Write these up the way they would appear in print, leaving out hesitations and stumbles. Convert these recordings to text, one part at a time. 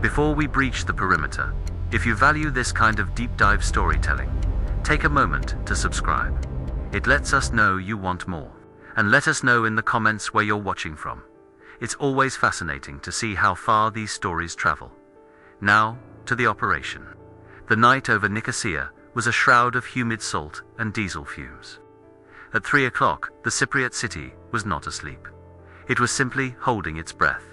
Before we breach the perimeter, if you value this kind of deep dive storytelling, take a moment to subscribe. It lets us know you want more. And let us know in the comments where you're watching from. It's always fascinating to see how far these stories travel. Now, to the operation. The night over Nicosia was a shroud of humid salt and diesel fumes. At 3 o'clock, the Cypriot city was not asleep. It was simply holding its breath.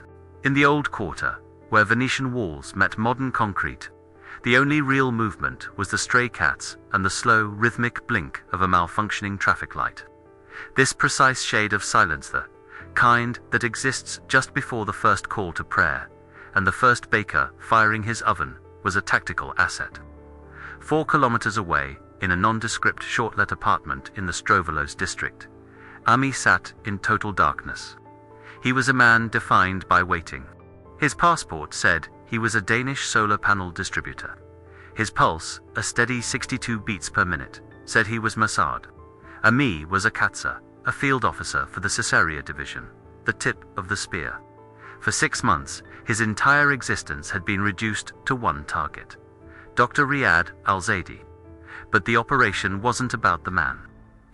In the old quarter, where Venetian walls met modern concrete, the only real movement was the stray cats and the slow, rhythmic blink of a malfunctioning traffic light. This precise shade of silence, the kind that exists just before the first call to prayer, and the first baker firing his oven, was a tactical asset. 4 kilometers away, in a nondescript short-let apartment in the Strovolos district, Ami sat in total darkness. He was a man defined by waiting. His passport said he was a Danish solar panel distributor. His pulse, a steady 62 beats per minute, said he was Mossad. Ami was a Katsa, a field officer for the Caesarea division, the tip of the spear. For 6 months, his entire existence had been reduced to one target, Dr. Riyad Al-Zaidi. But the operation wasn't about the man.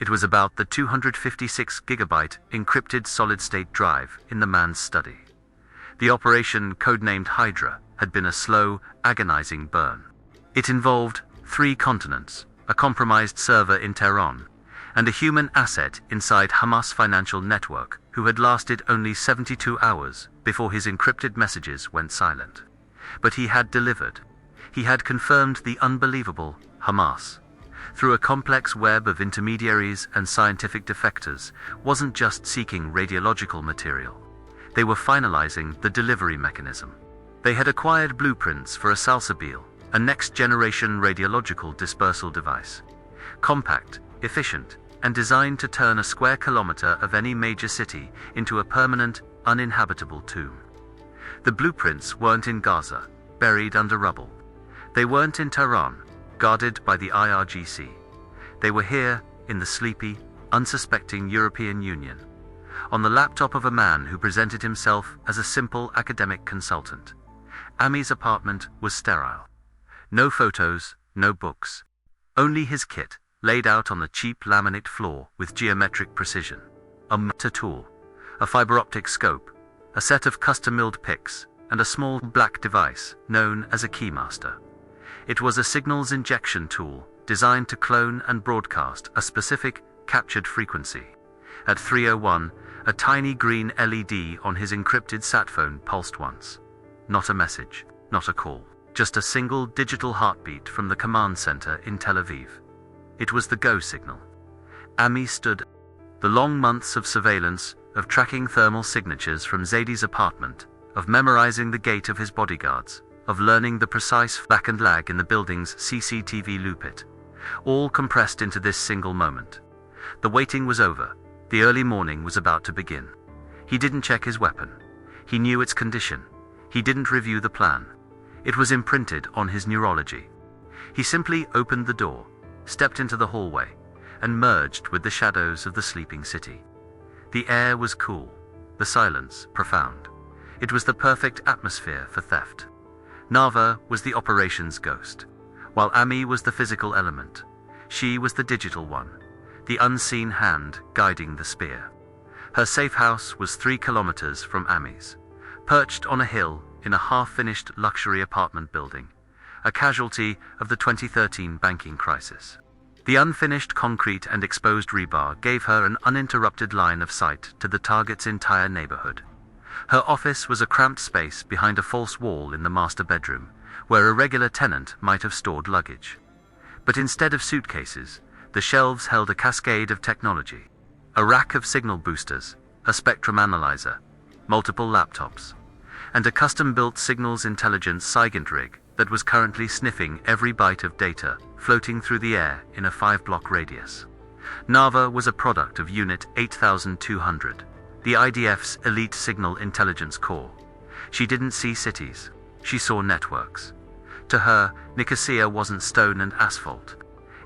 It was about the 256-gigabyte encrypted solid-state drive in the man's study. The operation, codenamed Hydra, had been a slow, agonizing burn. It involved 3 continents, a compromised server in Tehran, and a human asset inside Hamas financial network who had lasted only 72 hours before his encrypted messages went silent. But he had delivered. He had confirmed the unbelievable. Hamas, through a complex web of intermediaries and scientific defectors, wasn't just seeking radiological material. They were finalizing the delivery mechanism. They had acquired blueprints for a Salsabil, a next-generation radiological dispersal device. Compact, efficient, and designed to turn a square kilometer of any major city into a permanent, uninhabitable tomb. The blueprints weren't in Gaza, buried under rubble. They weren't in Tehran, guarded by the IRGC. They were here, in the sleepy, unsuspecting European Union, on the laptop of a man who presented himself as a simple academic consultant. Ami's apartment was sterile. No photos, no books. Only his kit, laid out on the cheap laminate floor with geometric precision. A meter tool, a fiber optic scope, a set of custom-milled picks, and a small black device known as a keymaster. It was a signals injection tool designed to clone and broadcast a specific, captured frequency. At 3:01, a tiny green LED on his encrypted sat phone pulsed once. Not a message, not a call, just a single digital heartbeat from the command center in Tel Aviv. It was the go signal. Ami stood. The long months of surveillance, of tracking thermal signatures from Zaidi's apartment, of memorizing the gait of his bodyguards, of learning the precise back and lag in the building's CCTV loopit, all compressed into this single moment. The waiting was over. The early morning was about to begin. He didn't check his weapon. He knew its condition. He didn't review the plan. It was imprinted on his neurology. He simply opened the door, stepped into the hallway, and merged with the shadows of the sleeping city. The air was cool, the silence profound. It was the perfect atmosphere for theft. Nava was the operation's ghost, while Ami was the physical element. She was the digital one, the unseen hand guiding the spear. Her safe house was 3 kilometers from Ami's, perched on a hill in a half-finished luxury apartment building, a casualty of the 2013 banking crisis. The unfinished concrete and exposed rebar gave her an uninterrupted line of sight to the target's entire neighborhood. Her office was a cramped space behind a false wall in the master bedroom, where a regular tenant might have stored luggage. But instead of suitcases, the shelves held a cascade of technology. A rack of signal boosters, a spectrum analyzer, multiple laptops, and a custom-built signals intelligence SIGINT rig that was currently sniffing every byte of data floating through the air in a 5-block radius. Nava was a product of Unit 8200, the IDF's elite signal intelligence corps. She didn't see cities, she saw networks. To her, Nicosia wasn't stone and asphalt.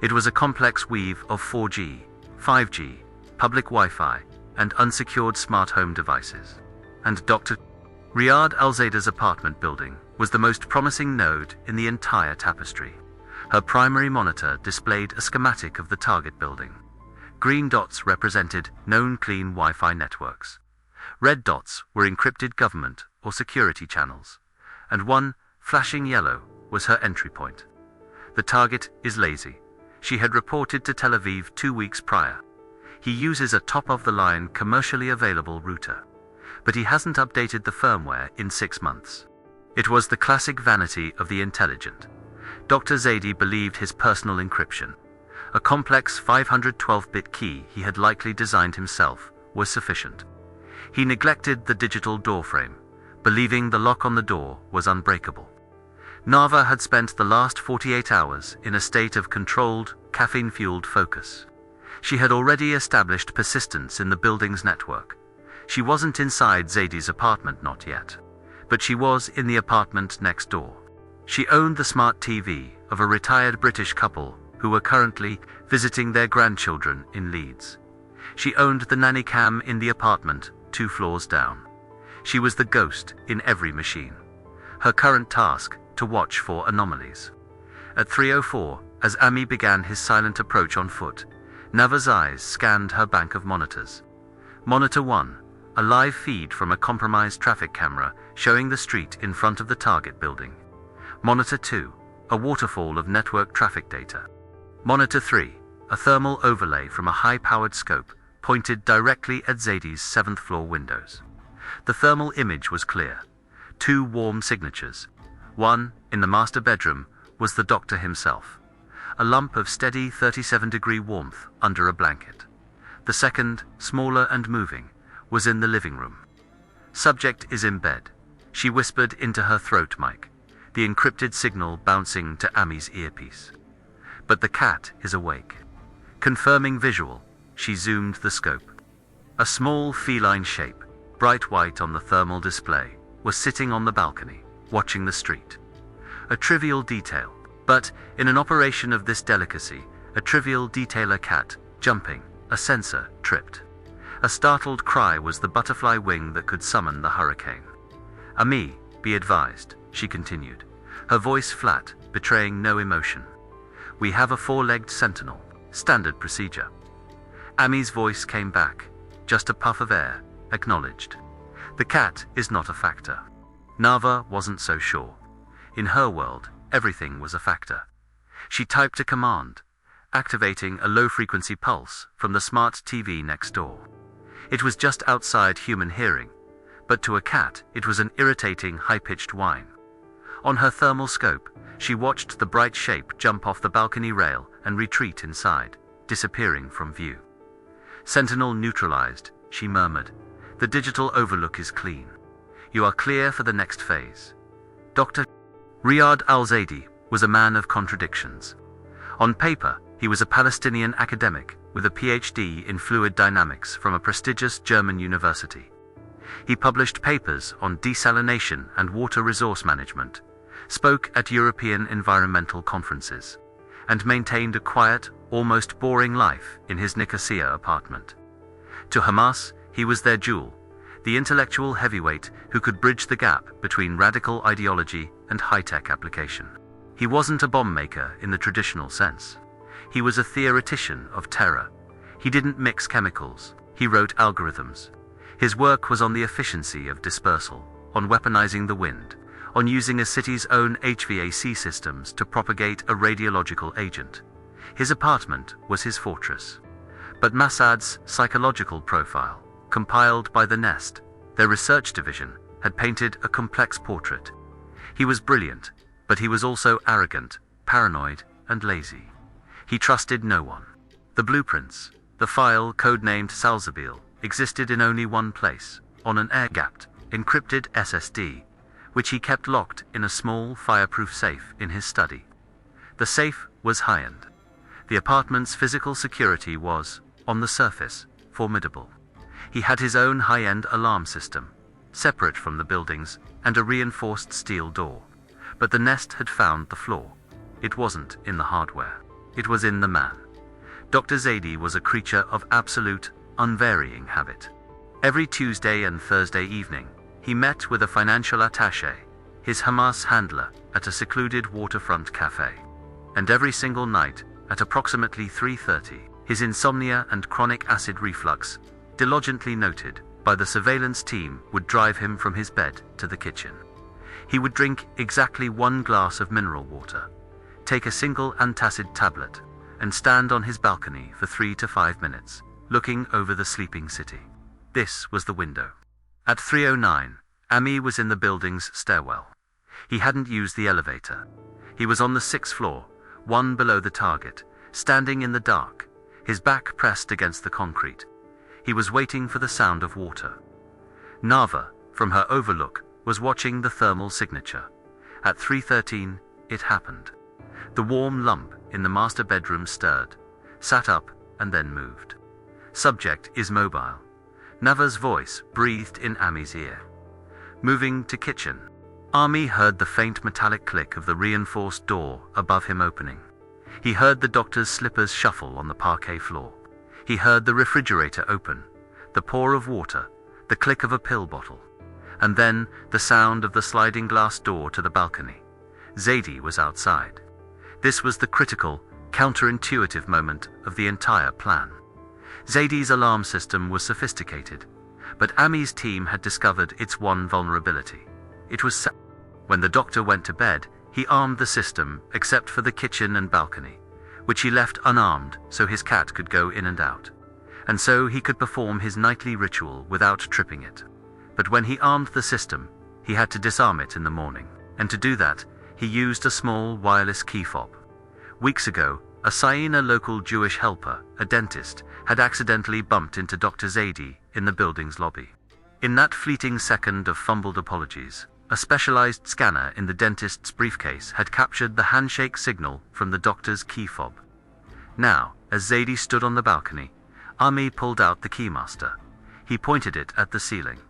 It was a complex weave of 4G, 5G, public Wi-Fi, and unsecured smart home devices. And Dr. Riyad Al-Zaida's apartment building was the most promising node in the entire tapestry. Her primary monitor displayed a schematic of the target building. Green dots represented known clean Wi-Fi networks. Red dots were encrypted government or security channels. And one, flashing yellow, was her entry point. The target is lazy, she had reported to Tel Aviv 2 weeks prior. He uses a top-of-the-line commercially available router. But he hasn't updated the firmware in 6 months. It was the classic vanity of the intelligent. Dr. Zaidi believed his personal encryption, a complex 512-bit key he had likely designed himself, was sufficient. He neglected the digital doorframe, believing the lock on the door was unbreakable. Nava had spent the last 48 hours in a state of controlled, caffeine-fueled focus. She had already established persistence in the building's network. She wasn't inside Zaidi's apartment, not yet. But she was in the apartment next door. She owned the smart TV of a retired British couple who were currently visiting their grandchildren in Leeds. She owned the nanny cam in the apartment 2 floors down. She was the ghost in every machine. Her current task, to watch for anomalies. At 3:04, as Ami began his silent approach on foot, Nava's eyes scanned her bank of monitors. Monitor 1, a live feed from a compromised traffic camera showing the street in front of the target building. Monitor 2, a waterfall of network traffic data. Monitor 3, a thermal overlay from a high-powered scope pointed directly at Zaidi's 7th floor windows. The thermal image was clear. 2 warm signatures. One, in the master bedroom, was the doctor himself. A lump of steady 37-degree warmth under a blanket. The second, smaller and moving, was in the living room. Subject is in bed, she whispered into her throat mic, the encrypted signal bouncing to Ami's earpiece. But the cat is awake. Confirming visual, she zoomed the scope. A small feline shape, bright white on the thermal display, was sitting on the balcony, watching the street. A trivial detail, but in an operation of this delicacy, a trivial detail: a cat, jumping, a sensor, tripped. A startled cry was the butterfly wing that could summon the hurricane. Ami, be advised, she continued, her voice flat, betraying no emotion. We have a 4-legged sentinel, standard procedure. Ami's voice came back, just a puff of air, acknowledged. The cat is not a factor. Nava wasn't so sure. In her world, everything was a factor. She typed a command, activating a low-frequency pulse from the smart TV next door. It was just outside human hearing, but to a cat it was an irritating, high-pitched whine. On her thermal scope, she watched the bright shape jump off the balcony rail and retreat inside, disappearing from view. Sentinel neutralized, she murmured. The digital overlook is clean. You are clear for the next phase. Dr. Riyad al-Zaidi was a man of contradictions. On paper, he was a Palestinian academic with a PhD in fluid dynamics from a prestigious German university. He published papers on desalination and water resource management, spoke at European environmental conferences, and maintained a quiet, almost boring life in his Nicosia apartment. To Hamas, he was their jewel, the intellectual heavyweight who could bridge the gap between radical ideology and high-tech application. He wasn't a bomb maker in the traditional sense. He was a theoretician of terror. He didn't mix chemicals, he wrote algorithms. His work was on the efficiency of dispersal, on weaponizing the wind, on using a city's own HVAC systems to propagate a radiological agent. His apartment was his fortress. But Mossad's psychological profile, compiled by the Nest, their research division, had painted a complex portrait. He was brilliant, but he was also arrogant, paranoid, and lazy. He trusted no one. The blueprints, the file codenamed Salsabil, existed in only one place, on an air-gapped, encrypted SSD, which he kept locked in a small, fireproof safe in his study. The safe was high-end. The apartment's physical security was, on the surface, formidable. He had his own high-end alarm system, separate from the building's, and a reinforced steel door. But the Nest had found the flaw. It wasn't in the hardware. It was in the man. Dr. Zaidi was a creature of absolute, unvarying habit. Every Tuesday and Thursday evening, he met with a financial attaché, his Hamas handler at a secluded waterfront cafe. And every single night, at approximately 3:30, his insomnia and chronic acid reflux, diligently noted by the surveillance team, would drive him from his bed to the kitchen. He would drink exactly 1 glass of mineral water, take a single antacid tablet, and stand on his balcony for 3 to 5 minutes, looking over the sleeping city. This was the window. At 3:09, Ami was in the building's stairwell. He hadn't used the elevator. He was on the 6th floor, one below the target, standing in the dark, his back pressed against the concrete. He was waiting for the sound of water. Nava, from her overlook, was watching the thermal signature. At 3:13, it happened. The warm lump in the master bedroom stirred, sat up, and then moved. Subject is mobile. Nava's voice breathed in Ami's ear. Moving to kitchen. Ami heard the faint metallic click of the reinforced door above him opening. He heard the doctor's slippers shuffle on the parquet floor. He heard the refrigerator open, the pour of water, the click of a pill bottle, and then the sound of the sliding glass door to the balcony. Zadie was outside. This was the critical, counterintuitive moment of the entire plan. Zadie's alarm system was sophisticated, but Ami's team had discovered its one vulnerability. It was when the doctor went to bed, he armed the system except for the kitchen and balcony, which he left unarmed so his cat could go in and out, and so he could perform his nightly ritual without tripping it. But when he armed the system, he had to disarm it in the morning, and to do that, he used a small wireless key fob. Weeks ago, a Siena local Jewish helper, a dentist, had accidentally bumped into Dr. Zadie in the building's lobby. In that fleeting second of fumbled apologies, a specialized scanner in the dentist's briefcase had captured the handshake signal from the doctor's key fob. Now, as Zadie stood on the balcony, Ami pulled out the keymaster. He pointed it at the ceiling.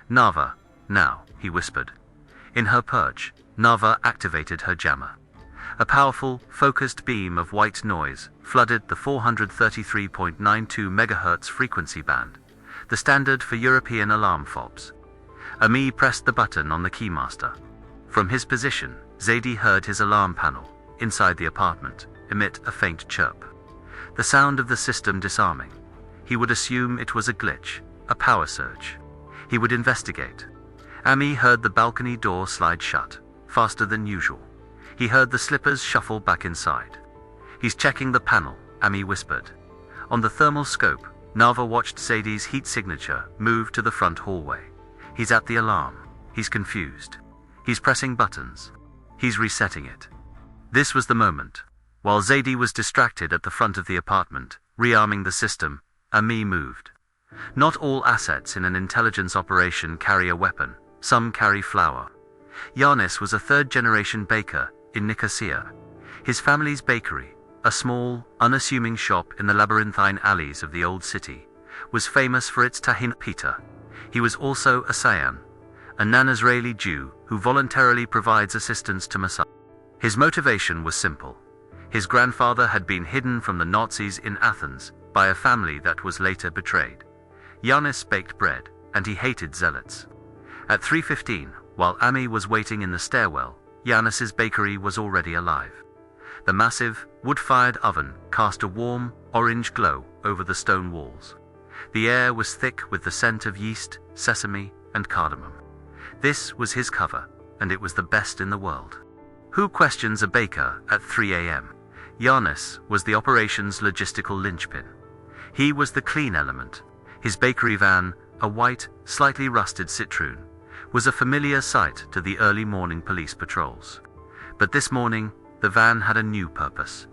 "Nava, now," he whispered. In her perch, Nava activated her jammer. A powerful, focused beam of white noise flooded the 433.92 MHz frequency band, the standard for European alarm fobs. Ami pressed the button on the keymaster. From his position, Zadie heard his alarm panel, inside the apartment, emit a faint chirp. The sound of the system disarming. He would assume it was a glitch, a power surge. He would investigate. Ami heard the balcony door slide shut, faster than usual. He heard the slippers shuffle back inside. "He's checking the panel," Ami whispered. On the thermal scope, Nava watched Zadie's heat signature move to the front hallway. He's at the alarm. He's confused. He's pressing buttons. He's resetting it. This was the moment. While Zadie was distracted at the front of the apartment, rearming the system, Ami moved. Not all assets in an intelligence operation carry a weapon. Some carry flour. Yanis was a third-generation baker in Nicosia. His family's bakery, a small, unassuming shop in the labyrinthine alleys of the old city, was famous for its tahin pita. He was also a Sayan, a non-Israeli Jew who voluntarily provides assistance to Mossad. His motivation was simple. His grandfather had been hidden from the Nazis in Athens by a family that was later betrayed. Yanis baked bread, and he hated zealots. At 3:15, while Ami was waiting in the stairwell, Yanis's bakery was already alive. The massive, wood-fired oven cast a warm, orange glow over the stone walls. The air was thick with the scent of yeast, sesame, and cardamom. This was his cover, and it was the best in the world. Who questions a baker at 3 a.m.? Yanis was the operation's logistical linchpin. He was the clean element. His bakery van, a white, slightly rusted Citroen, was a familiar sight to the early morning police patrols. But this morning, the van had a new purpose.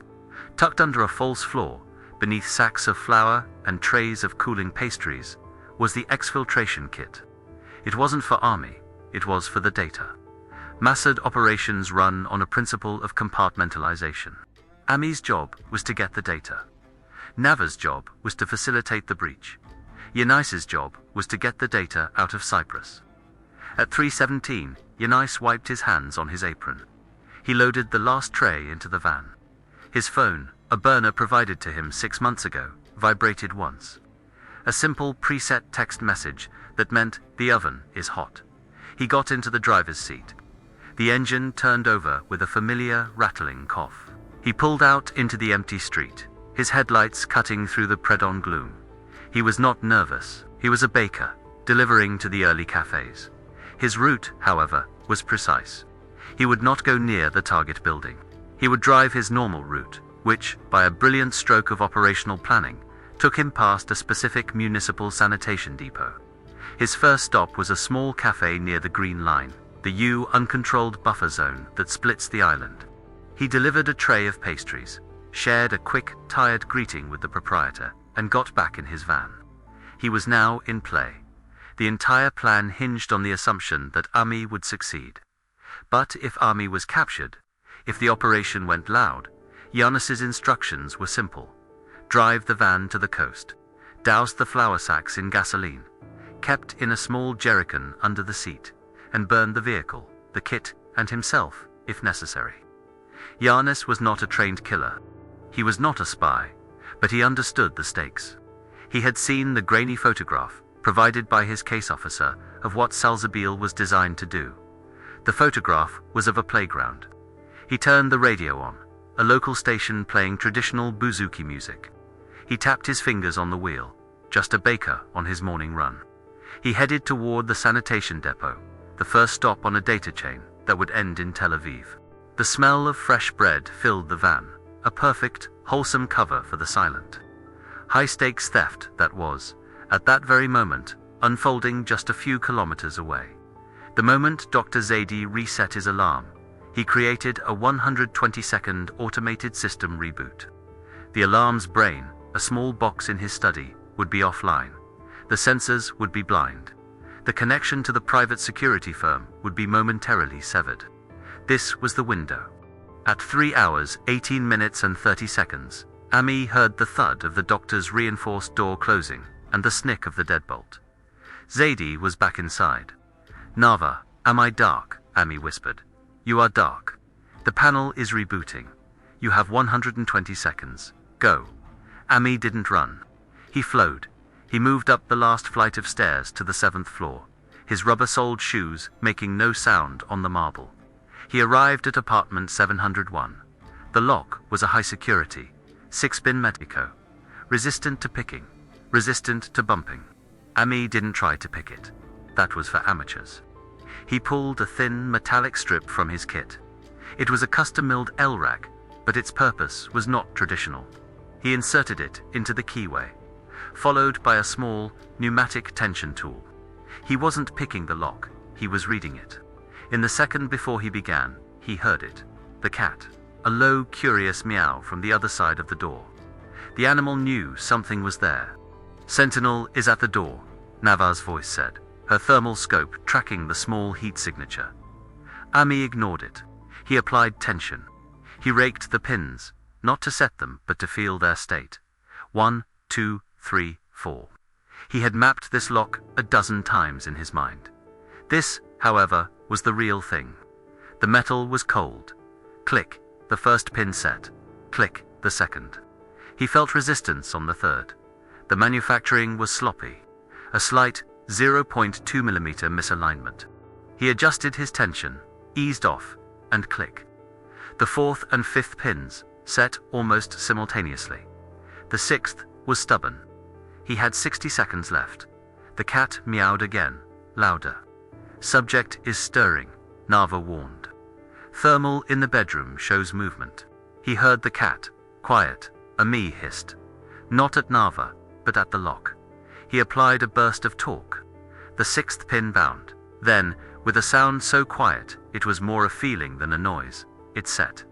Tucked under a false floor, beneath sacks of flour and trays of cooling pastries, was the exfiltration kit. It wasn't for army, it was for the data. Mossad operations run on a principle of compartmentalization. Ami's job was to get the data. Nava's job was to facilitate the breach. Yanis's job was to get the data out of Cyprus. At 3:17, Yanis wiped his hands on his apron. He loaded the last tray into the van. His phone, a burner provided to him 6 months ago, vibrated once. A simple preset text message that meant the oven is hot. He got into the driver's seat. The engine turned over with a familiar rattling cough. He pulled out into the empty street, his headlights cutting through the Predon gloom. He was not nervous. He was a baker, delivering to the early cafes. His route, however, was precise. He would not go near the target building. He would drive his normal route, which, by a brilliant stroke of operational planning, took him past a specific municipal sanitation depot. His first stop was a small cafe near the Green Line, the uncontrolled buffer zone that splits the island. He delivered a tray of pastries, shared a quick, tired greeting with the proprietor, and got back in his van. He was now in play. The entire plan hinged on the assumption that Ami would succeed. But if Ami was captured, if the operation went loud, Giannis's instructions were simple. Drive the van to the coast, douse the flour sacks in gasoline, kept in a small jerrycan under the seat, and burn the vehicle, the kit, and himself, if necessary. Giannis was not a trained killer. He was not a spy, but he understood the stakes. He had seen the grainy photograph, provided by his case officer, of what Salzabil was designed to do. The photograph was of a playground. He turned the radio on, a local station playing traditional bouzouki music. He tapped his fingers on the wheel, just a baker on his morning run. He headed toward the sanitation depot, the first stop on a data chain that would end in Tel Aviv. The smell of fresh bread filled the van, a perfect, wholesome cover for the silent, high-stakes theft that was, at that very moment, unfolding just a few kilometers away. The moment Dr. Zaidi reset his alarm, he created a 120-second automated system reboot. The alarm's brain, a small box in his study, would be offline. The sensors would be blind. The connection to the private security firm would be momentarily severed. This was the window. At 3 hours, 18 minutes and 30 seconds, Ami heard the thud of the doctor's reinforced door closing and the snick of the deadbolt. Zaidi was back inside. "Nava, am I dark?" Ami whispered. "You are dark. The panel is rebooting. You have 120 seconds. Go." Ami didn't run. He flowed. He moved up the last flight of stairs to the 7th floor, his rubber-soled shoes making no sound on the marble. He arrived at apartment 701. The lock was a high security, 6-pin Medico, resistant to picking, resistant to bumping. Ami didn't try to pick it. That was for amateurs. He pulled a thin metallic strip from his kit. It was a custom-milled L-rack, but its purpose was not traditional. He inserted it into the keyway, followed by a small, pneumatic tension tool. He wasn't picking the lock, he was reading it. In the second before he began, he heard it. The cat. A low, curious meow from the other side of the door. The animal knew something was there. "Sentinel is at the door," Nava's voice said, her thermal scope tracking the small heat signature. Ami ignored it. He applied tension. He raked the pins, not to set them, but to feel their state. 1, 2, 3, 4. He had mapped this lock a dozen times in his mind. This, however, was the real thing. The metal was cold. Click, the first pin set. Click, the second. He felt resistance on the third. The manufacturing was sloppy. A slight 0.2 mm misalignment. He adjusted his tension, eased off, and click. The 4th and 5th pins set almost simultaneously. The 6th was stubborn. He had 60 seconds left. The cat meowed again, louder. "Subject is stirring," Nava warned. "Thermal in the bedroom shows movement." He heard the cat, quiet. Ami hissed. Not at Nava, but at the lock. He applied a burst of torque. The 6th pin bound. Then, with a sound so quiet, it was more a feeling than a noise, it set.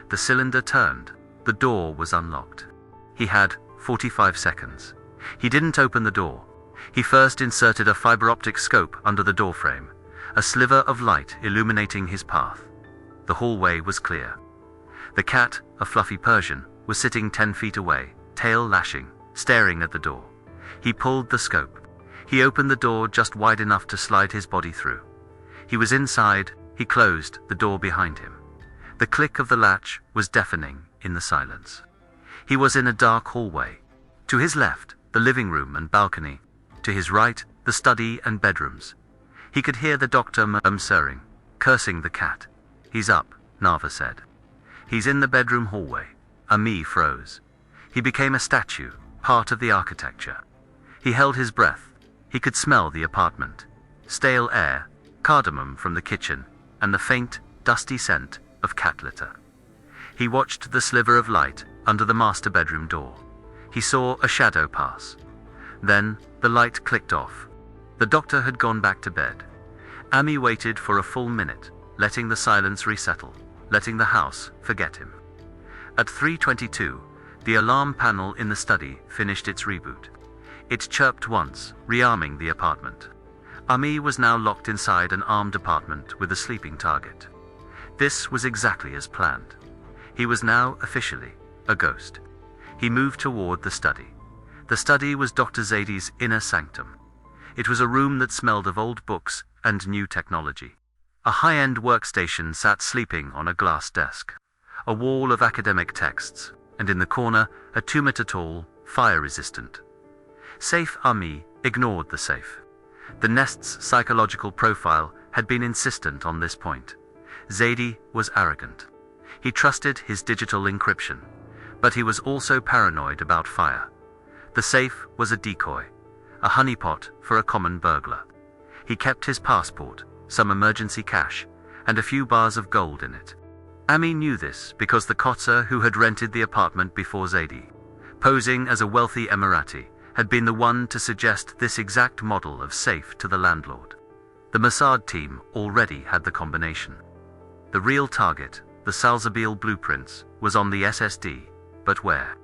The cylinder turned. The door was unlocked. He had 45 seconds. He didn't open the door. He first inserted a fiber optic scope under the doorframe, a sliver of light illuminating his path. The hallway was clear. The cat, a fluffy Persian, was sitting 10 feet away, tail lashing, staring at the door. He pulled the scope. He opened the door just wide enough to slide his body through. He was inside. He closed the door behind him. The click of the latch was deafening in the silence. He was in a dark hallway. To his left, the living room and balcony. To his right, the study and bedrooms. He could hear the doctor murmuring, cursing the cat, He's up, Nava said. He's in the bedroom hallway. Ami froze. He became a statue, part of the architecture. He held his breath. He could smell the apartment. Stale air, cardamom from the kitchen, and the faint, dusty scent of cat litter. He watched the sliver of light under the master bedroom door. He saw a shadow pass. Then, the light clicked off. The doctor had gone back to bed. Ami waited for a full minute, letting the silence resettle, letting the house forget him. At 3:22, the alarm panel in the study finished its reboot. It chirped once, rearming the apartment. Ami was now locked inside an armed apartment with a sleeping target. This was exactly as planned. He was now officially a ghost. He moved toward the study. The study was Dr. Zady's inner sanctum. It was a room that smelled of old books and new technology. A high-end workstation sat sleeping on a glass desk. A wall of academic texts, and in the corner, a 2-meter tall, fire-resistant safe. Ami ignored the safe. The nest's psychological profile had been insistent on this point. Zady was arrogant. He trusted his digital encryption, but he was also paranoid about fire. The safe was a decoy, a honeypot for a common burglar. He kept his passport, some emergency cash, and a few bars of gold in it. Ami knew this because the Kotzer who had rented the apartment before Zady, posing as a wealthy Emirati, had been the one to suggest this exact model of safe to the landlord. The Mossad team already had the combination. The real target, the Salsabil blueprints, was on the SSD, but where?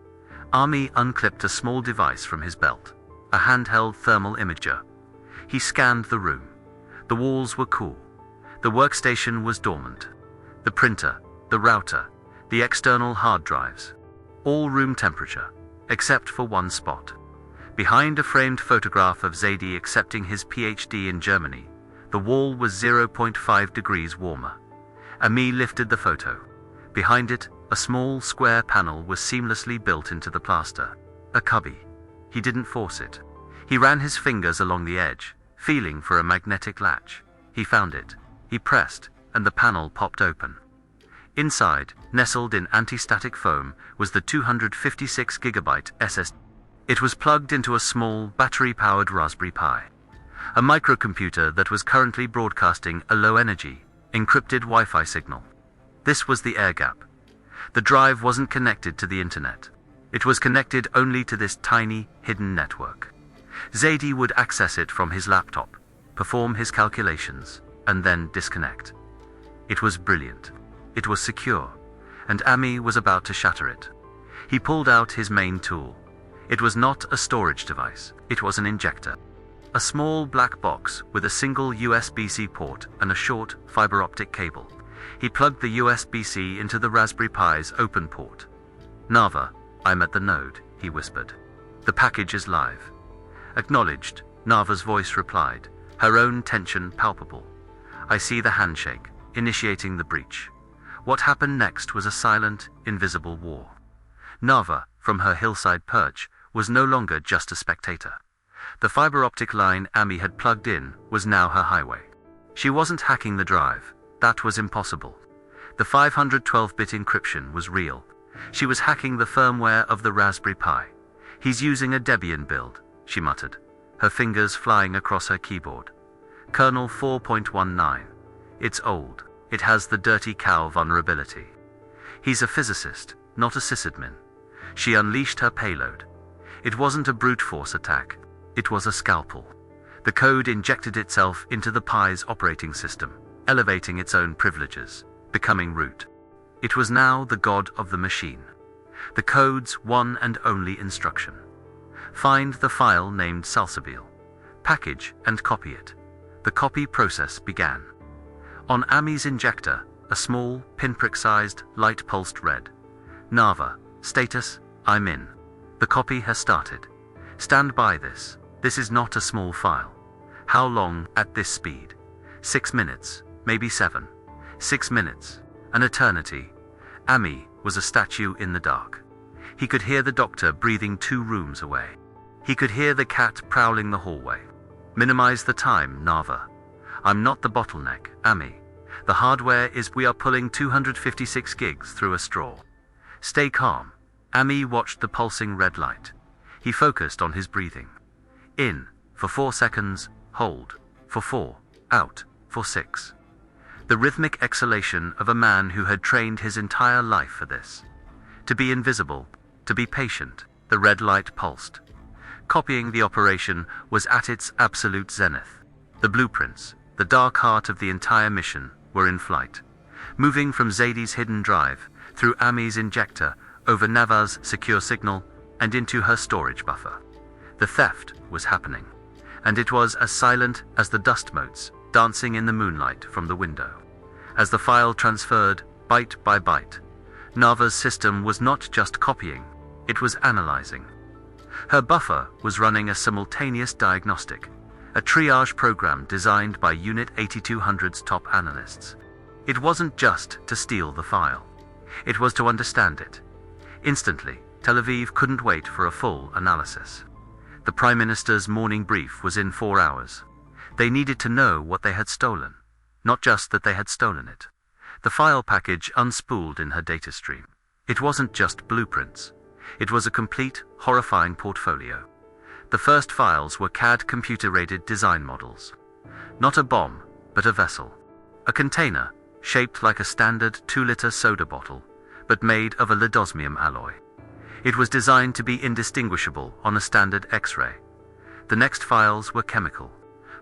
Ami unclipped a small device from his belt, a handheld thermal imager. He scanned the room. The walls were cool. The workstation was dormant. The printer, the router, the external hard drives, all room temperature, except for one spot. Behind a framed photograph of Zady accepting his PhD in Germany, the wall was 0.5 degrees warmer. Ami lifted the photo. Behind it, a small square panel was seamlessly built into the plaster. A cubby. He didn't force it. He ran his fingers along the edge, feeling for a magnetic latch. He found it. He pressed, and the panel popped open. Inside, nestled in anti-static foam, was the 256 gigabyte SSD. It was plugged into a small, battery-powered Raspberry Pi, a microcomputer that was currently broadcasting a low-energy, encrypted Wi-Fi signal. This was the air gap. The drive wasn't connected to the internet. It was connected only to this tiny, hidden network. Zady would access it from his laptop, perform his calculations, and then disconnect. It was brilliant. It was secure, and Ami was about to shatter it. He pulled out his main tool. It was not a storage device. It was an injector. A small black box with a single USB-C port and a short, fiber-optic cable. He plugged the USB-C into the Raspberry Pi's open port. "Nava, I'm at the node," he whispered. "The package is live." "Acknowledged," Nava's voice replied, her own tension palpable. "I see the handshake, initiating the breach." What happened next was a silent, invisible war. Nava, from her hillside perch, was no longer just a spectator. The fiber-optic line Ami had plugged in was now her highway. She wasn't hacking the drive. That was impossible. The 512-bit encryption was real. She was hacking the firmware of the Raspberry Pi. "He's using a Debian build," she muttered, her fingers flying across her keyboard. "Kernel 4.19. It's old. It has the dirty cow vulnerability." "He's a physicist, not a sysadmin." She unleashed her payload. It wasn't a brute force attack. It was a scalpel. The code injected itself into the Pi's operating system, elevating its own privileges, becoming root. It was now the god of the machine. The code's one and only instruction: find the file named Salsabil, package and copy it. The copy process began. On Ami's injector, a small, pinprick-sized, light-pulsed red. "Nava, status, I'm in. The copy has started. Stand by this. This is not a small file." "How long, at this speed?" 6 minutes, maybe 7. 6 minutes. An eternity. Ami was a statue in the dark. He could hear the doctor breathing 2 rooms away. He could hear the cat prowling the hallway. "Minimize the time, Nava. I'm not the bottleneck, Ami. The hardware is we are pulling 256 gigs through a straw. Stay calm. Ami watched the pulsing red light. He focused on his breathing. In, for 4 seconds, hold, for 4, out, for 6. The rhythmic exhalation of a man who had trained his entire life for this. To be invisible, to be patient, the red light pulsed. Copying the operation was at its absolute zenith. The blueprints, the dark heart of the entire mission, were in flight. Moving from Zadie's hidden drive, through Ami's injector, over Nava's secure signal, and into her storage buffer. The theft was happening, and it was as silent as the dust motes dancing in the moonlight from the window. As the file transferred, byte by byte, Nava's system was not just copying, it was analyzing. Her buffer was running a simultaneous diagnostic, a triage program designed by Unit 8200's top analysts. It wasn't just to steal the file. It was to understand it. Instantly, Tel Aviv couldn't wait for a full analysis. The Prime Minister's morning brief was in 4 hours. They needed to know what they had stolen, not just that they had stolen it. The file package unspooled in her data stream. It wasn't just blueprints. It was a complete, horrifying portfolio. The first files were CAD computer-aided design models. Not a bomb, but a vessel. A container, shaped like a standard 2-liter soda bottle, but made of a lead-osmium alloy. It was designed to be indistinguishable on a standard X-ray. The next files were chemical,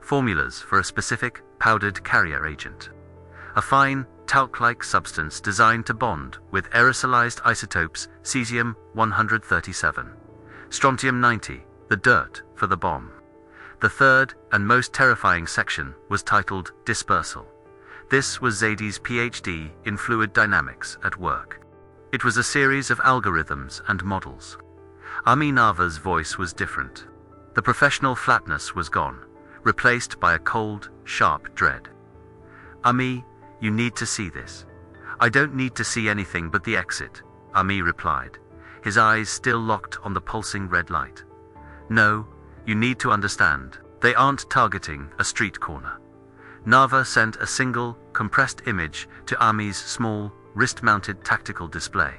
formulas for a specific, powdered carrier agent. A fine, talc-like substance designed to bond with aerosolized isotopes cesium-137, strontium-90, the dirt for the bomb. The third and most terrifying section was titled Dispersal. This was Zadie's PhD in fluid dynamics at work. It was a series of algorithms and models. Ami Nava's voice was different. The professional flatness was gone, replaced by a cold, sharp dread. Ami, you need to see this. I don't need to see anything but the exit, Ami replied, his eyes still locked on the pulsing red light. No, you need to understand, they aren't targeting a street corner. Nava sent a single, compressed image to Ami's small, wrist-mounted tactical display.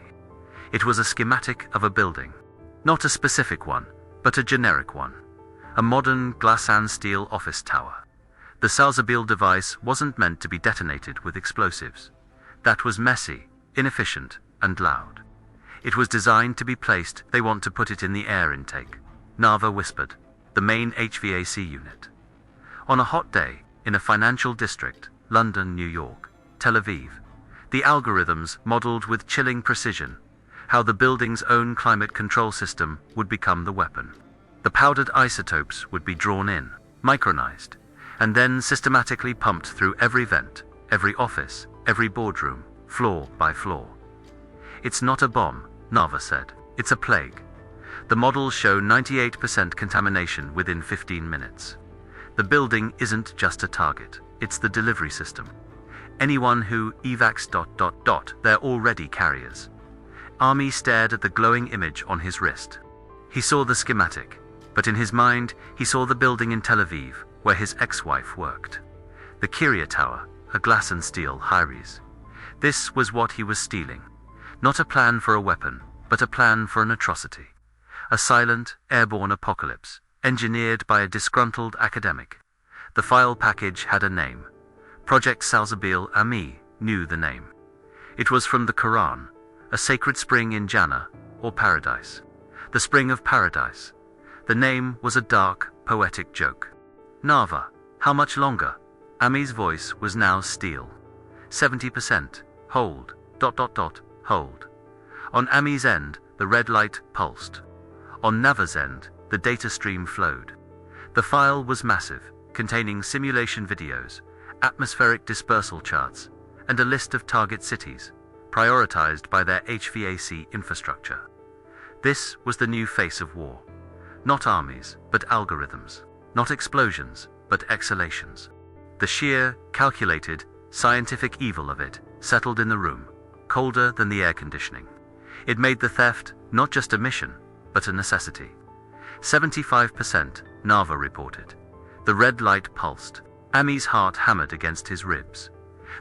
It was a schematic of a building. Not a specific one, but a generic one. A modern glass-and-steel office tower. The Salzabil device wasn't meant to be detonated with explosives. That was messy, inefficient, and loud. It was designed to be placed, they want to put it in the air intake, Nava whispered, the main HVAC unit. On a hot day, in a financial district, London, New York, Tel Aviv, the algorithms modeled with chilling precision how the building's own climate control system would become the weapon. The powdered isotopes would be drawn in, micronized, and then systematically pumped through every vent, every office, every boardroom, floor by floor. It's not a bomb, Nava said. It's a plague. The models show 98% contamination within 15 minutes. The building isn't just a target, it's the delivery system. Anyone who evacs ... they're already carriers. Ami stared at the glowing image on his wrist. He saw the schematic, but in his mind, he saw the building in Tel Aviv, where his ex-wife worked. The Kyria Tower, a glass and steel high-rise. This was what he was stealing. Not a plan for a weapon, but a plan for an atrocity. A silent, airborne apocalypse, engineered by a disgruntled academic. The file package had a name. Project Salzabil. Ami knew the name. It was from the Quran, a sacred spring in Jannah, or paradise. The spring of paradise. The name was a dark, poetic joke. Nava, how much longer? Ami's voice was now steel. 70%. Hold. ... Hold. On Ami's end, the red light pulsed. On Nava's end, the data stream flowed. The file was massive, containing simulation videos, atmospheric dispersal charts, and a list of target cities, prioritized by their HVAC infrastructure. This was the new face of war. Not armies, but algorithms. Not explosions, but exhalations. The sheer, calculated, scientific evil of it settled in the room, colder than the air conditioning. It made the theft not just a mission, but a necessity. 75%, Nava reported. The red light pulsed. Ami's heart hammered against his ribs.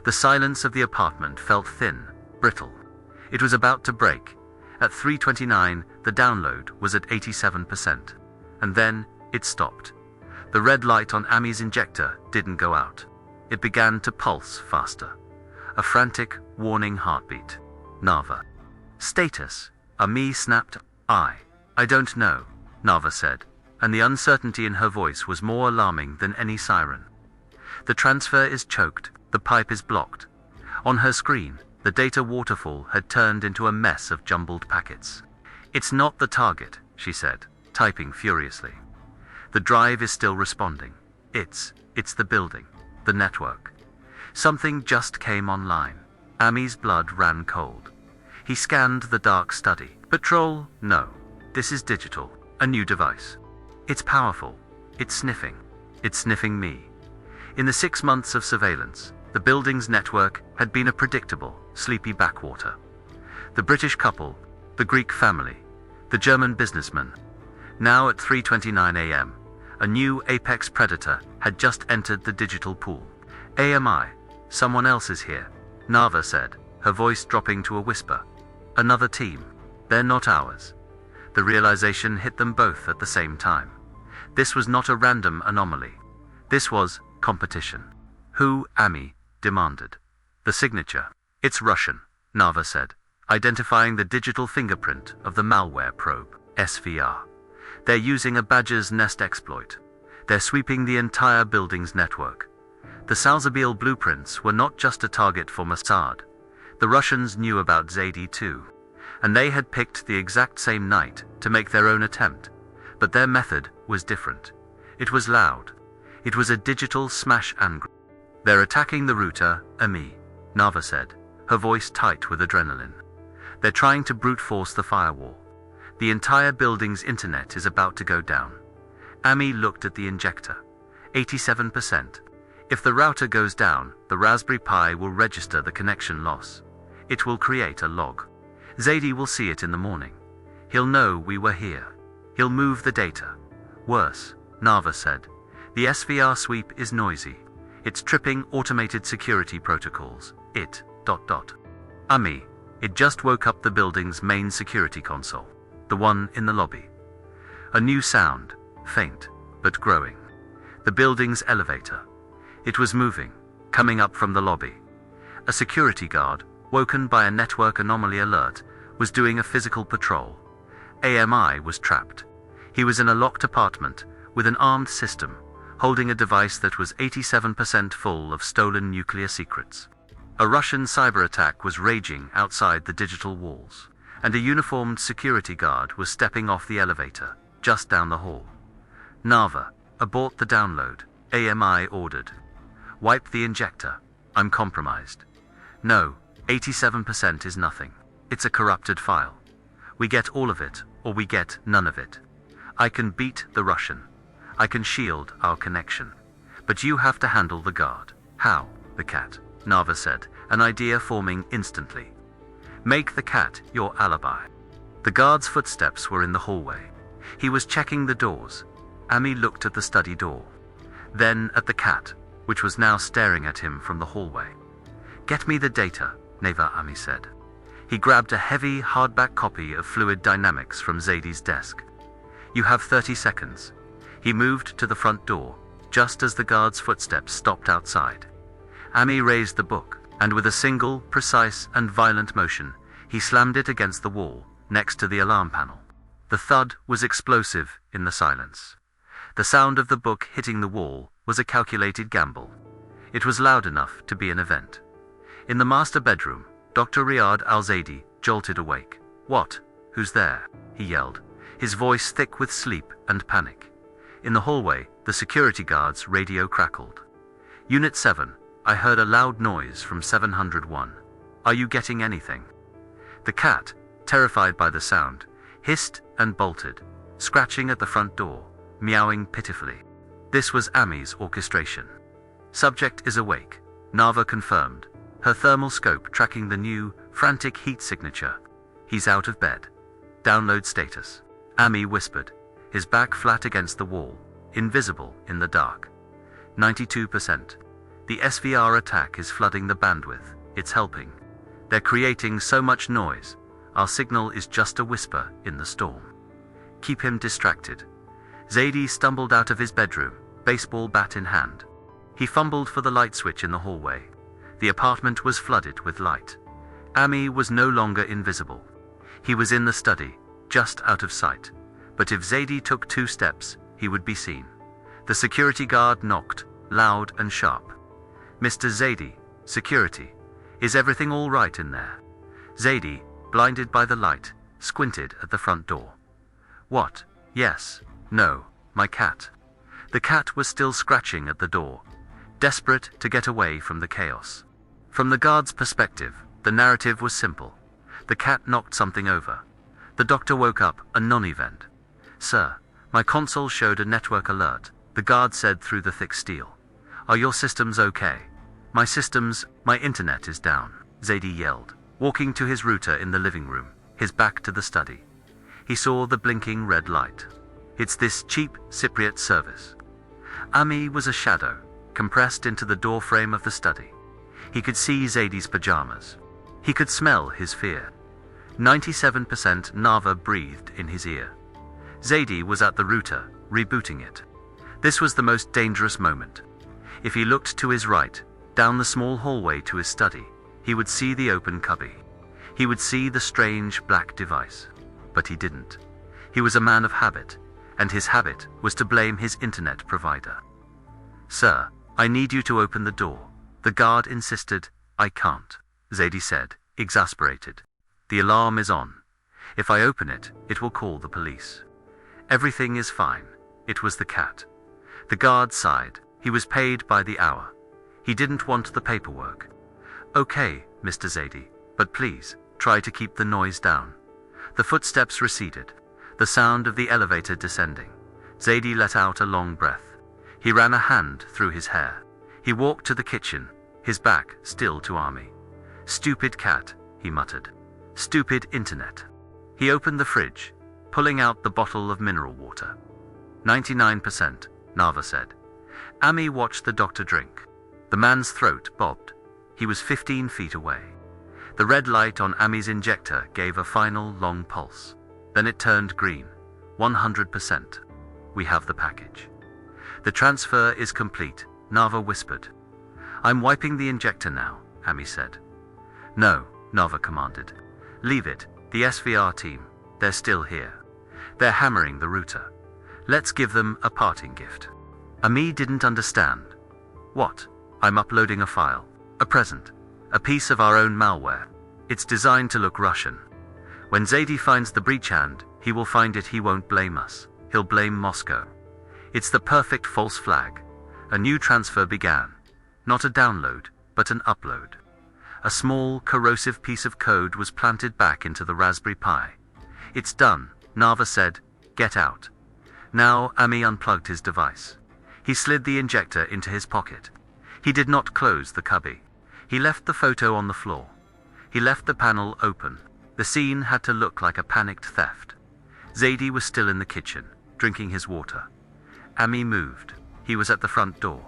The silence of the apartment felt thin, brittle. It was about to break. At 3:29, the download was at 87%. And then, it stopped. The red light on Ami's injector didn't go out. It began to pulse faster. A frantic, warning heartbeat. Nava. Status. Ami snapped. I don't know, Nava said, and the uncertainty in her voice was more alarming than any siren. The transfer is choked, the pipe is blocked. On her screen, the data waterfall had turned into a mess of jumbled packets. It's not the target, she said, typing furiously. The drive is still responding. It's the building, the network. Something just came online. Ami's blood ran cold. He scanned the dark study. Patrol? No. This is digital. A new device. It's powerful. It's sniffing. It's sniffing me. In the 6 months of surveillance, the building's network had been a predictable, sleepy backwater. The British couple, the Greek family, the German businessman. Now at 3:29 a.m., a new apex predator had just entered the digital pool. AMI, someone else is here, Nava said, her voice dropping to a whisper. Another team. They're not ours. The realization hit them both at the same time. This was not a random anomaly. This was competition. Who? Ami demanded. The signature. It's Russian, Nava said, identifying the digital fingerprint of the malware probe, SVR. They're using a badger's nest exploit. They're sweeping the entire building's network. The Salzabil blueprints were not just a target for Mossad. The Russians knew about Zaidi too, and they had picked the exact same night to make their own attempt. But their method was different. It was loud. It was a digital smash and grab. They're attacking the router, Ami, Nava said, her voice tight with adrenaline. They're trying to brute force the firewall. The entire building's internet is about to go down. Ami looked at the injector. 87%. If the router goes down, the Raspberry Pi will register the connection loss. It will create a log. Zaidi will see it in the morning. He'll know we were here. He'll move the data. Worse, Nava said. The SVR sweep is noisy. It's tripping automated security protocols. Ami, it just woke up the building's main security console. The one in the lobby. A new sound, faint, but growing. The building's elevator. It was moving, coming up from the lobby. A security guard, woken by a network anomaly alert, was doing a physical patrol. AMI was trapped. He was in a locked apartment with an armed system, holding a device that was 87% full of stolen nuclear secrets. A Russian cyber attack was raging outside the digital walls, and a uniformed security guard was stepping off the elevator, just down the hall. Nava, abort the download, AMI ordered. Wipe the injector. I'm compromised. No, 87% is nothing. It's a corrupted file. We get all of it, or we get none of it. I can beat the Russian. I can shield our connection. But you have to handle the guard. How? The cat, Nava said, an idea forming instantly. Make the cat your alibi. The guard's footsteps were in the hallway. He was checking the doors. Ami looked at the study door. Then at the cat, which was now staring at him from the hallway. Get me the data, Neva, Ami said. He grabbed a heavy, hardback copy of Fluid Dynamics from Zaidi's desk. You have 30 seconds. He moved to the front door, just as the guard's footsteps stopped outside. Ami raised the book, and with a single, precise, and violent motion, he slammed it against the wall, next to the alarm panel. The thud was explosive in the silence. The sound of the book hitting the wall was a calculated gamble. It was loud enough to be an event. In the master bedroom, Dr. Riyad Al-Zaidi jolted awake. What? Who's there? He yelled, his voice thick with sleep and panic. In the hallway, the security guard's radio crackled. Unit 7, I heard a loud noise from 701. Are you getting anything? The cat, terrified by the sound, hissed and bolted, scratching at the front door, meowing pitifully. This was Ami's orchestration. Subject is awake, Nava confirmed, her thermal scope tracking the new, frantic heat signature. He's out of bed. Download status. Ami whispered, his back flat against the wall, invisible in the dark. 92%. The SVR attack is flooding the bandwidth. It's helping. They're creating so much noise. Our signal is just a whisper in the storm. Keep him distracted. Zadie stumbled out of his bedroom, baseball bat in hand. He fumbled for the light switch in the hallway. The apartment was flooded with light. Ami was no longer invisible. He was in the study, just out of sight. But if Zadie took 2 steps, he would be seen. The security guard knocked, loud and sharp. "Mr. Zadie, security. Is everything all right in there?" Zadie, blinded by the light, squinted at the front door. "What? Yes. No. My cat." The cat was still scratching at the door, desperate to get away from the chaos. From the guard's perspective, the narrative was simple. The cat knocked something over. The doctor woke up, a non-event. "Sir, my console showed a network alert," the guard said through the thick steel. "Are your systems okay?" My internet is down," Zadie yelled, walking to his router in the living room, his back to the study. He saw the blinking red light. "It's this cheap Cypriot service." Ami was a shadow, compressed into the doorframe of the study. He could see Zadie's pajamas. He could smell his fear. 97% Nava breathed in his ear. Zadie was at the router, rebooting it. This was the most dangerous moment. If he looked to his right, down the small hallway to his study, he would see the open cubby. He would see the strange black device. But he didn't. He was a man of habit, and his habit was to blame his internet provider. "Sir, I need you to open the door." The guard insisted. "I can't," Zadie said, exasperated. "The alarm is on. If I open it, it will call the police." "Everything is fine." It was the cat. The guard sighed. He was paid by the hour. He didn't want the paperwork. "Okay, Mr. Zadie, but please, try to keep the noise down." The footsteps receded. The sound of the elevator descending. Zadie let out a long breath. He ran a hand through his hair. He walked to the kitchen, his back still to Ami. "Stupid cat," he muttered. "Stupid internet." He opened the fridge, pulling out the bottle of mineral water. 99%, Nava said. Ami watched the doctor drink. The man's throat bobbed. He was 15 feet away. The red light on Ami's injector gave a final long pulse. Then it turned green. 100%. "We have the package." "The transfer is complete," Nava whispered. "I'm wiping the injector now," Ami said. "No," Nava commanded. "Leave it. The SVR team. They're still here. They're hammering the router. Let's give them a parting gift." Ami didn't understand. "What?" "I'm uploading a file. A present. A piece of our own malware. It's designed to look Russian. When Zadie finds the breachhand, he will find it. He won't blame us. He'll blame Moscow. It's the perfect false flag." A new transfer began. Not a download, but an upload. A small, corrosive piece of code was planted back into the Raspberry Pi. "It's done," Nava said. "Get out." Now Ami unplugged his device. He slid the injector into his pocket. He did not close the cubby. He left the photo on the floor. He left the panel open. The scene had to look like a panicked theft. Zadie was still in the kitchen, drinking his water. Ami moved. He was at the front door.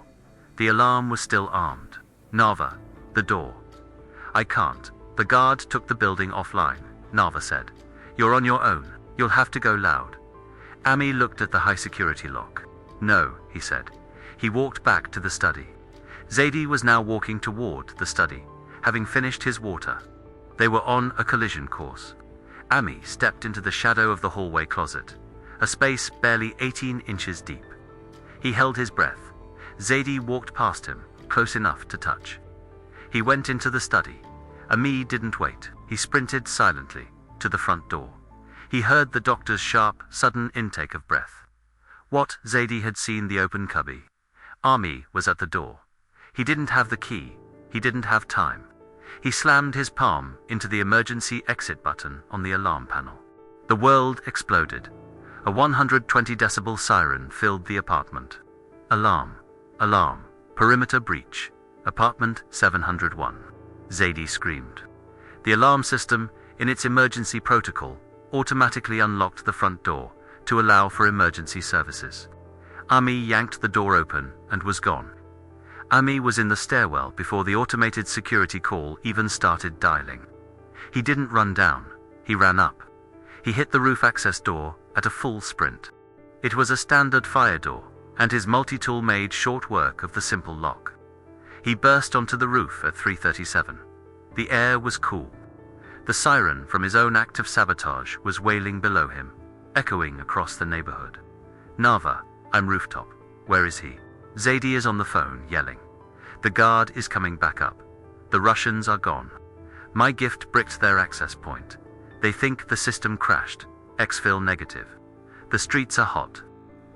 The alarm was still armed. "Nava, the door." "I can't." The guard took the building offline, Nava said. "You're on your own. You'll have to go loud." Ami looked at the high-security lock. "No," he said. He walked back to the study. Zadie was now walking toward the study, having finished his water. They were on a collision course. Ami stepped into the shadow of the hallway closet, a space barely 18 inches deep. He held his breath. Zadie walked past him, close enough to touch. He went into the study. Ami didn't wait. He sprinted silently to the front door. He heard the doctor's sharp, sudden intake of breath. What? Zadie had seen the open cubby. Ami was at the door. He didn't have the key. He didn't have time. He slammed his palm into the emergency exit button on the alarm panel. The world exploded. A 120 decibel siren filled the apartment. Alarm. Alarm. Perimeter breach. Apartment 701. Zadie screamed. The alarm system, in its emergency protocol, automatically unlocked the front door to allow for emergency services. Ami yanked the door open and was gone. Ami was in the stairwell before the automated security call even started dialing. He didn't run down, he ran up. He hit the roof access door at a full sprint. It was a standard fire door, and his multi-tool made short work of the simple lock. He burst onto the roof at 3:37. The air was cool. The siren from his own act of sabotage was wailing below him, echoing across the neighborhood. Nava, I'm rooftop. Where is he? Zadie is on the phone, yelling. The guard is coming back up. The Russians are gone. My gift bricked their access point. They think the system crashed. Exfil negative. The streets are hot.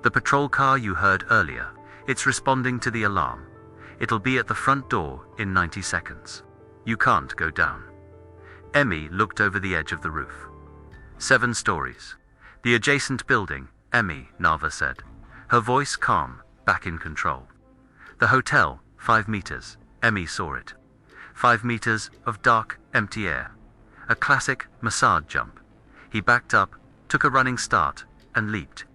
The patrol car you heard earlier, it's responding to the alarm. It'll be at the front door in 90 seconds. You can't go down. Emmy looked over the edge of the roof. 7 stories. The adjacent building, Emmy, Nava said. Her voice calm, back in control. The hotel, 5 meters. Emmy saw it. 5 meters of dark, empty air. A classic Mossad jump. He backed up, took a running start, and leaped.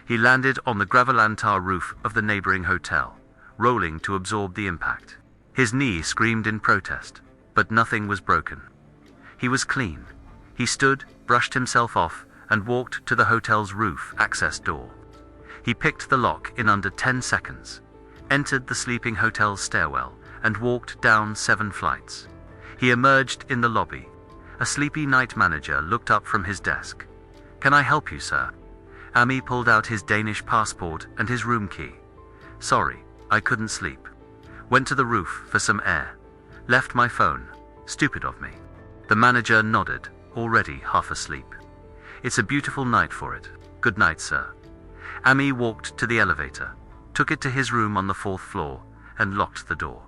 He landed on the gravelantar roof of the neighboring hotel, rolling to absorb the impact. His knee screamed in protest, but nothing was broken. He was clean. He stood, brushed himself off, and walked to the hotel's roof access door. He picked the lock in under 10 seconds, entered the sleeping hotel's stairwell, and walked down 7 flights. He emerged in the lobby. A sleepy night manager looked up from his desk. Can I help you, sir? Ami pulled out his Danish passport and his room key. Sorry, I couldn't sleep. Went to the roof for some air. Left my phone. Stupid of me. The manager nodded, already half asleep. It's a beautiful night for it. Good night, sir. Ami walked to the elevator, took it to his room on the 4th floor, and locked the door.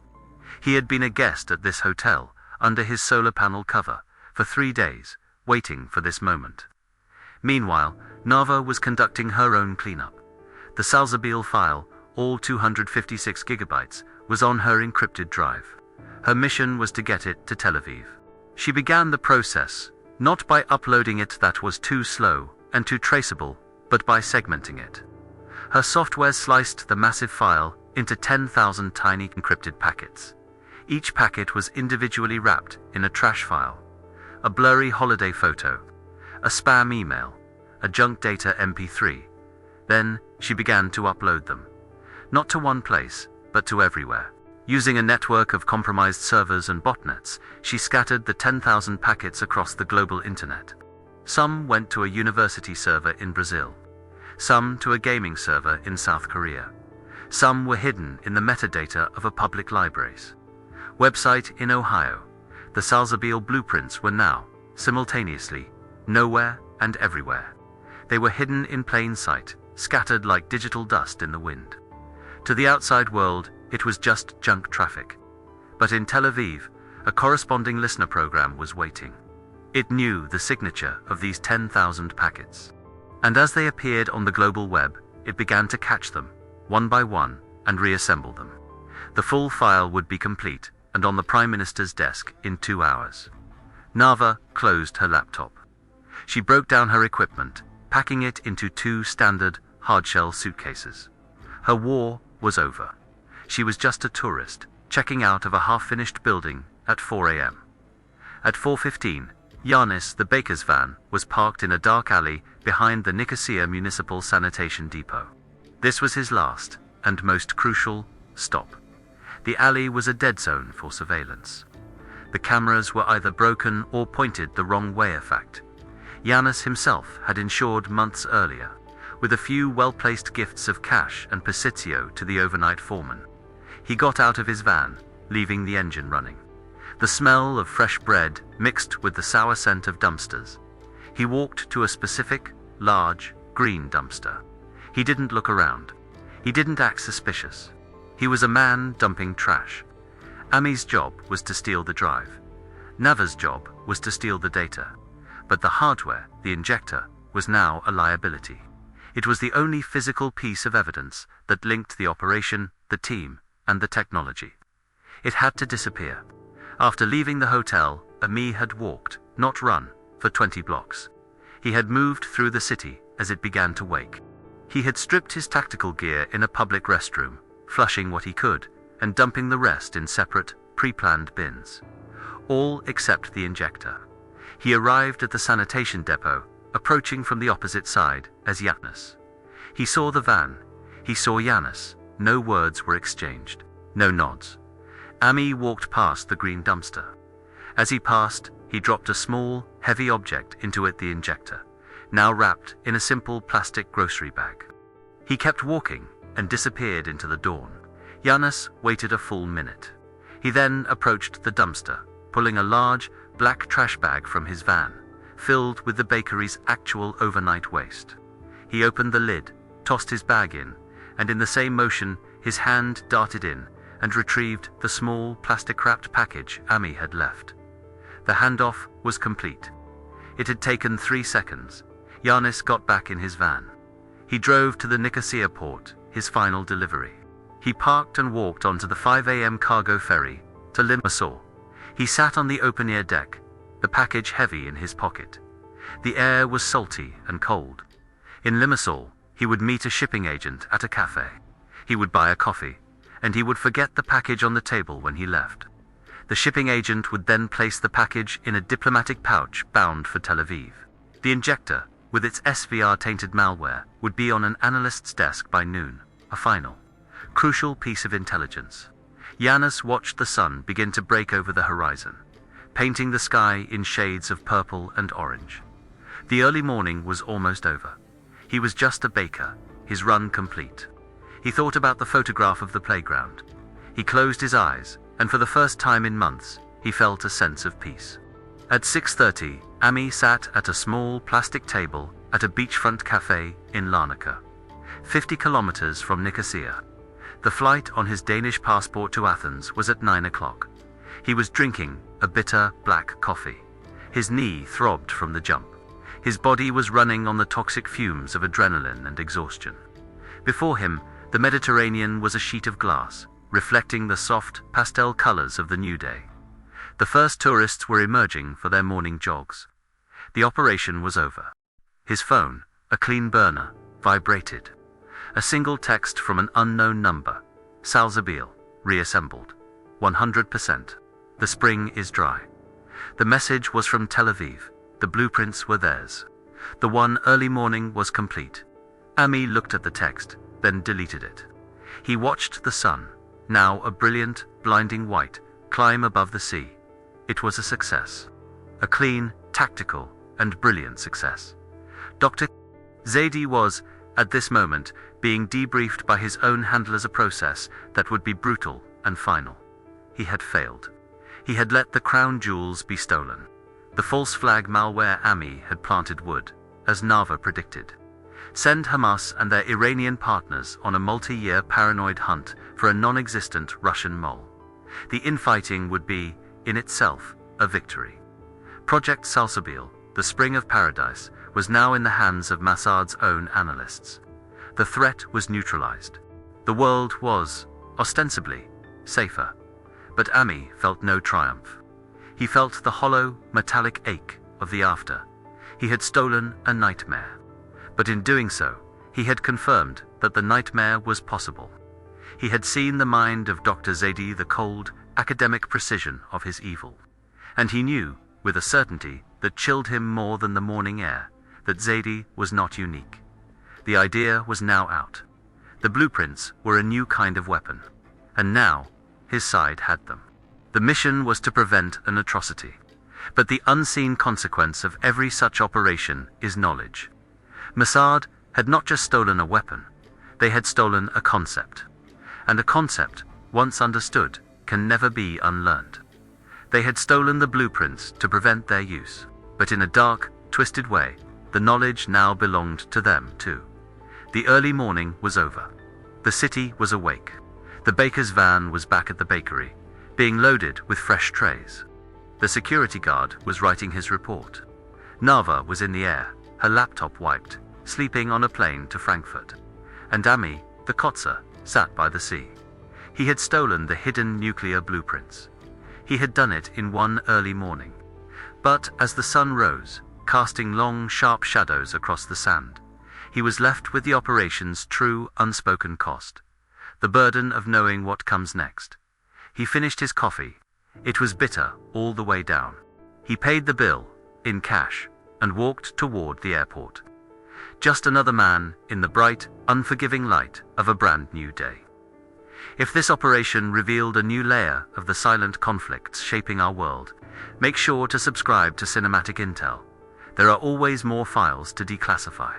He had been a guest at this hotel, under his solar panel cover, for 3 days, waiting for this moment. Meanwhile, Nava was conducting her own cleanup. The Salzabil file, all 256 gigabytes, was on her encrypted drive. Her mission was to get it to Tel Aviv. She began the process, not by uploading it, that was too slow and too traceable, but by segmenting it. Her software sliced the massive file into 10,000 tiny encrypted packets. Each packet was individually wrapped in a trash file, a blurry holiday photo, a spam email, a junk data MP3. Then she began to upload them, not to one place, but to everywhere. Using a network of compromised servers and botnets, she scattered the 10,000 packets across the global internet. Some went to a university server in Brazil, some to a gaming server in South Korea. Some were hidden in the metadata of a public library's website in Ohio. The Salzabil blueprints were now, simultaneously, nowhere and everywhere. They were hidden in plain sight, scattered like digital dust in the wind. To the outside world, it was just junk traffic. But in Tel Aviv, a corresponding listener program was waiting. It knew the signature of these 10,000 packets. And as they appeared on the global web, it began to catch them, one by one, and reassemble them. The full file would be complete and on the Prime Minister's desk in 2 hours. Nava closed her laptop. She broke down her equipment, packing it into 2 standard hardshell suitcases. Her war was over. She was just a tourist, checking out of a half-finished building at 4 a.m. At 4:15, Yanis, the baker's van, was parked in a dark alley behind the Nicosia Municipal Sanitation Depot. This was his last, and most crucial, stop. The alley was a dead zone for surveillance. The cameras were either broken or pointed the wrong way, a fact Yanis himself had ensured months earlier, with a few well-placed gifts of cash and pasitio to the overnight foreman. He got out of his van, leaving the engine running. The smell of fresh bread mixed with the sour scent of dumpsters. He walked to a specific, large, green dumpster. He didn't look around. He didn't act suspicious. He was a man dumping trash. Ami's job was to steal the drive. Nava's job was to steal the data. But the hardware, the injector, was now a liability. It was the only physical piece of evidence that linked the operation, the team, and the technology. It had to disappear. After leaving the hotel, Ami had walked, not run, for 20 blocks. He had moved through the city as it began to wake. He had stripped his tactical gear in a public restroom, flushing what he could, and dumping the rest in separate, pre-planned bins. All except the injector. He arrived at the sanitation depot, approaching from the opposite side, as Yanis. He saw the van. He saw Yanis. No words were exchanged. No nods. Ami walked past the green dumpster. As he passed, he dropped a small, heavy object into it, the injector, now wrapped in a simple plastic grocery bag. He kept walking and disappeared into the dawn. Yanis waited a full minute. He then approached the dumpster, pulling a large, black trash bag from his van, filled with the bakery's actual overnight waste. He opened the lid, tossed his bag in, and in the same motion, his hand darted in and retrieved the small plastic-wrapped package Ami had left. The handoff was complete. It had taken 3 seconds. Yanis got back in his van. He drove to the Nicosia port, his final delivery. He parked and walked onto the 5 a.m. cargo ferry to Limassol. He sat on the open-air deck, the package heavy in his pocket. The air was salty and cold. In Limassol, he would meet a shipping agent at a cafe. He would buy a coffee, and he would forget the package on the table when he left. The shipping agent would then place the package in a diplomatic pouch bound for Tel Aviv. The injector, with its SVR-tainted malware, would be on an analyst's desk by noon, a final, crucial piece of intelligence. Yanis watched the sun begin to break over the horizon, painting the sky in shades of purple and orange. The early morning was almost over. He was just a baker, his run complete. He thought about the photograph of the playground. He closed his eyes, and for the first time in months, he felt a sense of peace. At 6:30, Ami sat at a small plastic table at a beachfront cafe in Larnaca, 50 kilometers from Nicosia. The flight on his Danish passport to Athens was at 9 o'clock. He was drinking a bitter, black coffee. His knee throbbed from the jump. His body was running on the toxic fumes of adrenaline and exhaustion. Before him, the Mediterranean was a sheet of glass, reflecting the soft, pastel colors of the new day. The first tourists were emerging for their morning jogs. The operation was over. His phone, a clean burner, vibrated. A single text from an unknown number. Salsabil, reassembled. 100%. The spring is dry. The message was from Tel Aviv. The blueprints were theirs. The one early morning was complete. Ami looked at the text, then deleted it. He watched the sun, now a brilliant, blinding white, climb above the sea. It was a success. A clean, tactical, and brilliant success. Dr. Zaidi was, at this moment, being debriefed by his own handlers, a process that would be brutal and final. He had failed. He had let the crown jewels be stolen. The false flag malware Ami had planted would, as Nava predicted, send Hamas and their Iranian partners on a multi-year paranoid hunt for a non-existent Russian mole. The infighting would be, in itself, a victory. Project Salsabil, the Spring of Paradise, was now in the hands of Mossad's own analysts. The threat was neutralized. The world was, ostensibly, safer. But Ami felt no triumph. He felt the hollow, metallic ache of the after. He had stolen a nightmare. But in doing so, he had confirmed that the nightmare was possible. He had seen the mind of Dr. Zaidi, the cold, academic precision of his evil. And he knew, with a certainty that chilled him more than the morning air, that Zaidi was not unique. The idea was now out. The blueprints were a new kind of weapon. And now, his side had them. The mission was to prevent an atrocity. But the unseen consequence of every such operation is knowledge. Mossad had not just stolen a weapon, they had stolen a concept. And a concept, once understood, can never be unlearned. They had stolen the blueprints to prevent their use, but in a dark, twisted way, the knowledge now belonged to them too. The early morning was over. The city was awake. The baker's van was back at the bakery, being loaded with fresh trays. The security guard was writing his report. Nava was in the air, her laptop wiped, sleeping on a plane to Frankfurt. And Ami, the Kotzer, sat by the sea. He had stolen the hidden nuclear blueprints. He had done it in one early morning. But as the sun rose, casting long, sharp shadows across the sand, he was left with the operation's true, unspoken cost. the burden of knowing what comes next. He finished his coffee. It was bitter all the way down. He paid the bill, in cash, and walked toward the airport. Just another man in the bright, unforgiving light of a brand new day. If this operation revealed a new layer of the silent conflicts shaping our world, make sure to subscribe to Cinematic Intel. There are always more files to declassify.